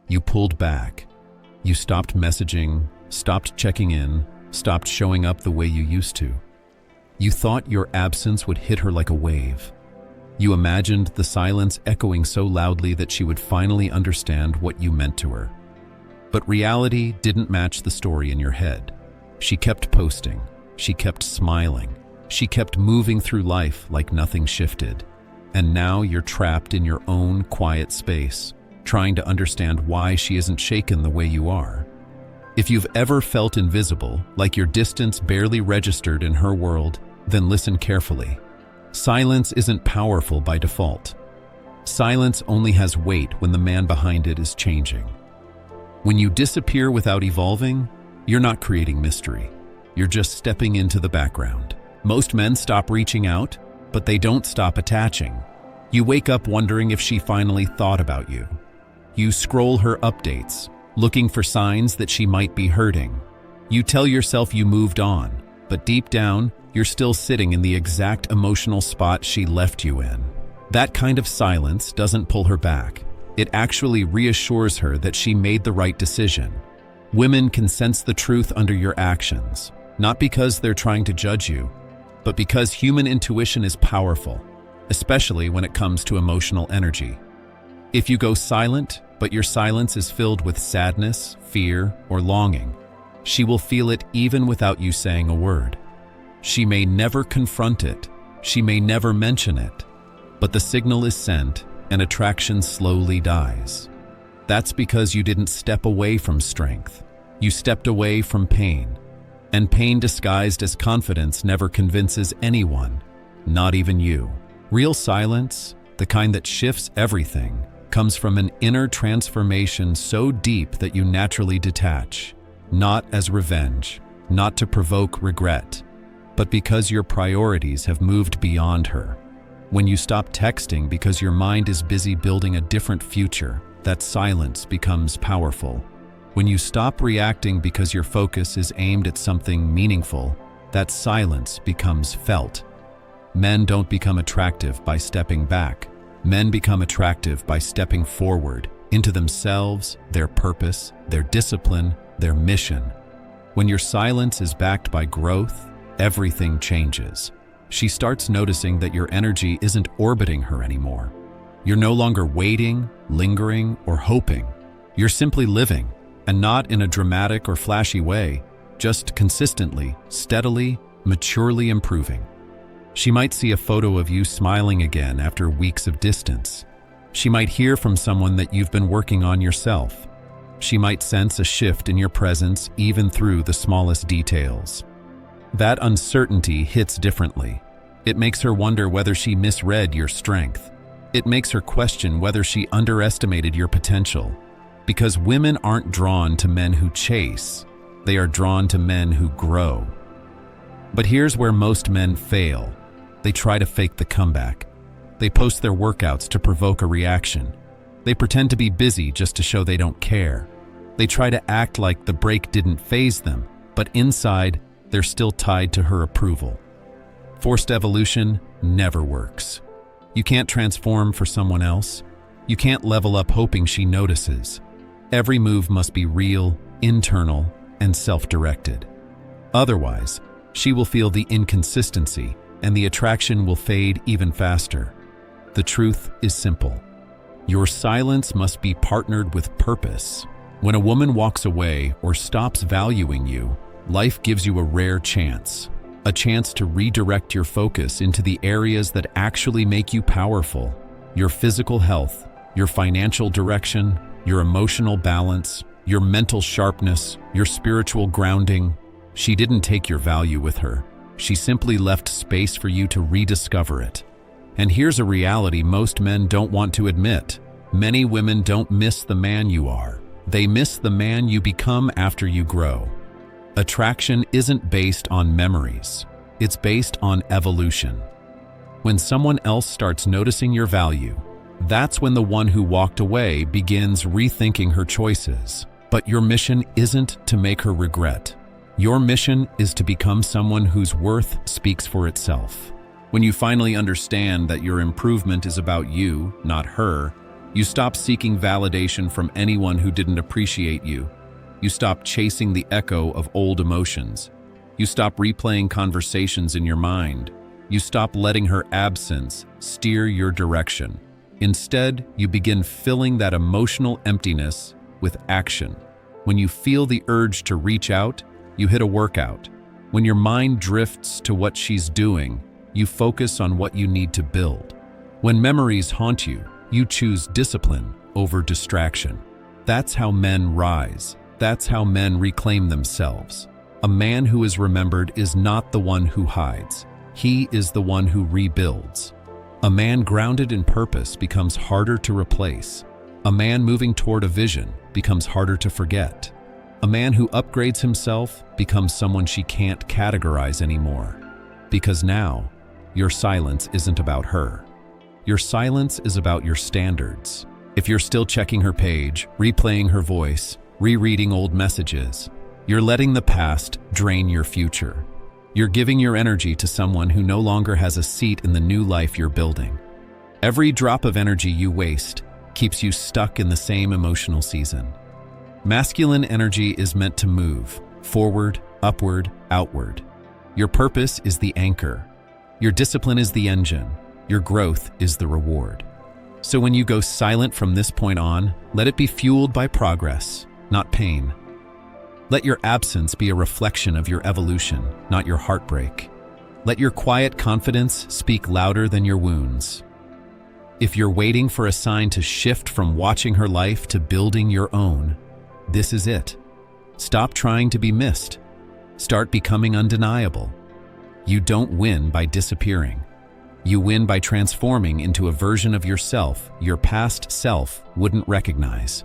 You pulled back. You stopped messaging, stopped checking in, stopped showing up the way you used to. You thought your absence would hit her like a wave. You imagined the silence echoing so loudly that she would finally understand what you meant to her. But reality didn't match the story in your head. She kept posting. She kept smiling. She kept moving through life like nothing shifted. And now you're trapped in your own quiet space, trying to understand why she isn't shaken the way you are. If you've ever felt invisible, like your distance barely registered in her world, then listen carefully. Silence isn't powerful by default. Silence only has weight when the man behind it is changing. When you disappear without evolving, you're not creating mystery. You're just stepping into the background. Most men stop reaching out, but they don't stop attaching. You wake up wondering if she finally thought about you. You scroll her updates, looking for signs that she might be hurting. You tell yourself you moved on, but deep down, you're still sitting in the exact emotional spot she left you in. That kind of silence doesn't pull her back. It actually reassures her that she made the right decision. Women can sense the truth under your actions, not because they're trying to judge you, but because human intuition is powerful, especially when it comes to emotional energy. If you go silent, but your silence is filled with sadness, fear, or longing, she will feel it even without you saying a word. She may never confront it, she may never mention it, but the signal is sent and attraction slowly dies. That's because you didn't step away from strength. You stepped away from pain. And pain disguised as confidence never convinces anyone, not even you. Real silence, the kind that shifts everything, comes from an inner transformation so deep that you naturally detach, not as revenge, not to provoke regret, but because your priorities have moved beyond her. When you stop texting because your mind is busy building a different future, that silence becomes powerful. When you stop reacting because your focus is aimed at something meaningful, that silence becomes felt. Men don't become attractive by stepping back. Men become attractive by stepping forward into themselves, their purpose, their discipline, their mission. When your silence is backed by growth, everything changes. She starts noticing that your energy isn't orbiting her anymore. You're no longer waiting, lingering, or hoping. You're simply living, and not in a dramatic or flashy way, just consistently, steadily, maturely improving. She might see a photo of you smiling again after weeks of distance. She might hear from someone that you've been working on yourself. She might sense a shift in your presence even through the smallest details. That uncertainty hits differently. It makes her wonder whether she misread your strength. It makes her question whether she underestimated your potential. Because women aren't drawn to men who chase, they are drawn to men who grow. But here's where most men fail. They try to fake the comeback. They post their workouts to provoke a reaction. They pretend to be busy just to show they don't care. They try to act like the break didn't faze them, but inside, they're still tied to her approval. Forced evolution never works. You can't transform for someone else. You can't level up hoping she notices. Every move must be real, internal, and self-directed. Otherwise, she will feel the inconsistency, and the attraction will fade even faster. The truth is simple. Your silence must be partnered with purpose. When a woman walks away or stops valuing you, life gives you a rare chance. A chance to redirect your focus into the areas that actually make you powerful. Your physical health, your financial direction, your emotional balance, your mental sharpness, your spiritual grounding. She didn't take your value with her. She simply left space for you to rediscover it. And here's a reality most men don't want to admit. Many women don't miss the man you are. They miss the man you become after you grow. Attraction isn't based on memories. It's based on evolution. When someone else starts noticing your value, that's when the one who walked away begins rethinking her choices. But your mission isn't to make her regret. Your mission is to become someone whose worth speaks for itself. When you finally understand that your improvement is about you, not her, You stop seeking validation from anyone who didn't appreciate you. You stop chasing the echo of old emotions. You stop replaying conversations in your mind. You stop letting her absence steer your direction. Instead, you begin filling that emotional emptiness with action. When you feel the urge to reach out, you hit a workout. When your mind drifts to what she's doing, you focus on what you need to build. When memories haunt you, you choose discipline over distraction. That's how men rise. That's how men reclaim themselves. A man who is remembered is not the one who hides. He is the one who rebuilds. A man grounded in purpose becomes harder to replace. A man moving toward a vision becomes harder to forget. A man who upgrades himself becomes someone she can't categorize anymore. Because now, your silence isn't about her. Your silence is about your standards. If you're still checking her page, replaying her voice, rereading old messages, you're letting the past drain your future. You're giving your energy to someone who no longer has a seat in the new life you're building. Every drop of energy you waste keeps you stuck in the same emotional season. Masculine energy is meant to move forward, upward, outward. Your purpose is the anchor. Your discipline is the engine. Your growth is the reward. So when you go silent from this point on, let it be fueled by progress, not pain. Let your absence be a reflection of your evolution, not your heartbreak. Let your quiet confidence speak louder than your wounds. If you're waiting for a sign to shift from watching her life to building your own, this is it. Stop trying to be missed. Start becoming undeniable. You don't win by disappearing. You win by transforming into a version of yourself your past self wouldn't recognize.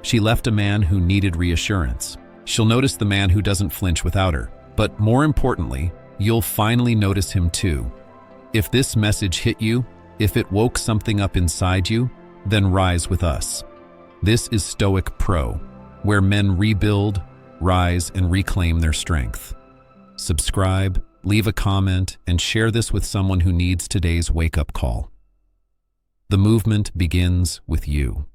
She left a man who needed reassurance. She'll notice the man who doesn't flinch without her. But more importantly, you'll finally notice him too. If this message hit you, if it woke something up inside you, then rise with us. This is Stoic Pro, where men rebuild, rise, and reclaim their strength. Subscribe, leave a comment, and share this with someone who needs today's wake-up call. The movement begins with you.